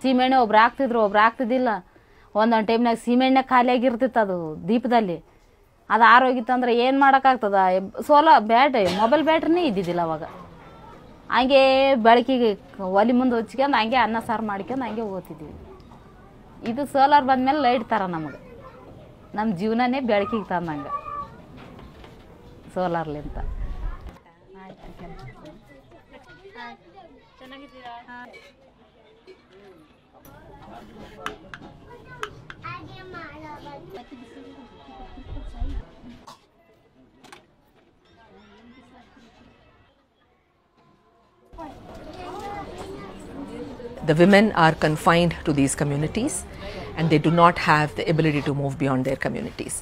ಸೀಮೆಣ್ಣೆ ಒಬ್ರು ಹಾಕ್ತಿದ್ರು, ಒಬ್ರು ಹಾಕ್ತಿದ್ದಿಲ್ಲ. ಒಂದೊಂದು ಟೈಮ್ನಾಗ ಸೀಮೆಣ್ಣೆ ಖಾಲಿಯಾಗಿರ್ತಿತ್ತು ಅದು ದೀಪದಲ್ಲಿ. ಅದು ಆರೋಗಿತ್ತಂದ್ರೆ ಏನು ಮಾಡೋಕ್ಕಾಗ್ತದ? ಬ್ಯಾಟ್ರಿ ಮೊಬೈಲ್ ಬ್ಯಾಟ್ರಿನೇ ಇದ್ದಿದ್ದಿಲ್ಲ ಅವಾಗ. ಹಂಗೆ ಬೆಳಕಿಗೆ ಒಲೆ ಮುಂದೆ ಹಚ್ಕೊಂಡು ಹಂಗೆ ಅನ್ನ ಸಾರು ಮಾಡ್ಕೊಂಡು ಹಂಗೆ ಓದ್ತಿದ್ವಿ. ಇದು ಸೋಲಾರ್ ಬಂದಮೇಲೆ ಲೈಟ್ ಥರ ನಮಗೆ, ನಮ್ಮ ಜೀವನನೇ ಬೆಳಕಿಗೆ ತಂದಂಗೆ ಸೋಲಾರ್ಲಿಂತ. The women are confined to these communities and they do not have the ability to move beyond their communities.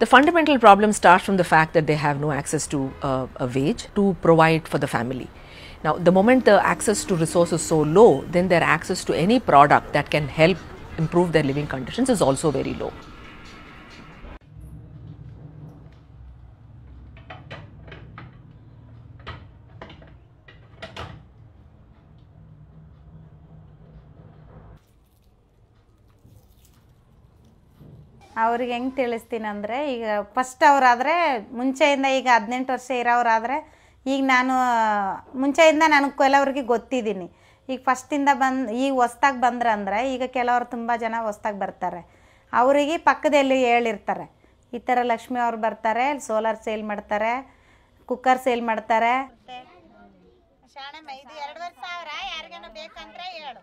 The fundamental problem starts from the fact that they have no access to a wage to provide for the family. Now, the moment the access to resources is so low, then their access to any product that can help improve their living conditions is also very low. ಅವ್ರಿಗೆ ಹೆಂಗೆ ತಿಳಿಸ್ತೀನಿ ಅಂದರೆ, ಈಗ first ಅವರಾದರೆ ಮುಂಚೆಯಿಂದ ಈಗ 18 ವರ್ಷ ಇರೋರಾದರೆ, ಈಗ ನಾನು ಮುಂಚೆಯಿಂದ ನನಗೆ ಕೆಲವ್ರಿಗೆ ಗೊತ್ತಿದ್ದೀನಿ. ಈಗ ಫಸ್ಟಿಂದ ಈಗ ಹೊಸ್ದಾಗಿ ಬಂದ್ರಂದ್ರೆ, ಈಗ ಕೆಲವರು ತುಂಬ ಜನ ಹೊಸ್ದಾಗಿ ಬರ್ತಾರೆ. ಅವರಿಗೆ ಪಕ್ಕದಲ್ಲಿ ಹೇಳಿರ್ತಾರೆ, ಈ ಥರ ಲಕ್ಷ್ಮಿ ಅವ್ರು ಬರ್ತಾರೆ, ಸೋಲಾರ್ ಸೇಲ್ ಮಾಡ್ತಾರೆ, ಕುಕ್ಕರ್ ಸೇಲ್ ಮಾಡ್ತಾರೆ. ಇದು 2,500 ಯಾರಿಗಾನ ಬೇಕಂದ್ರೆ ಹೇಳು.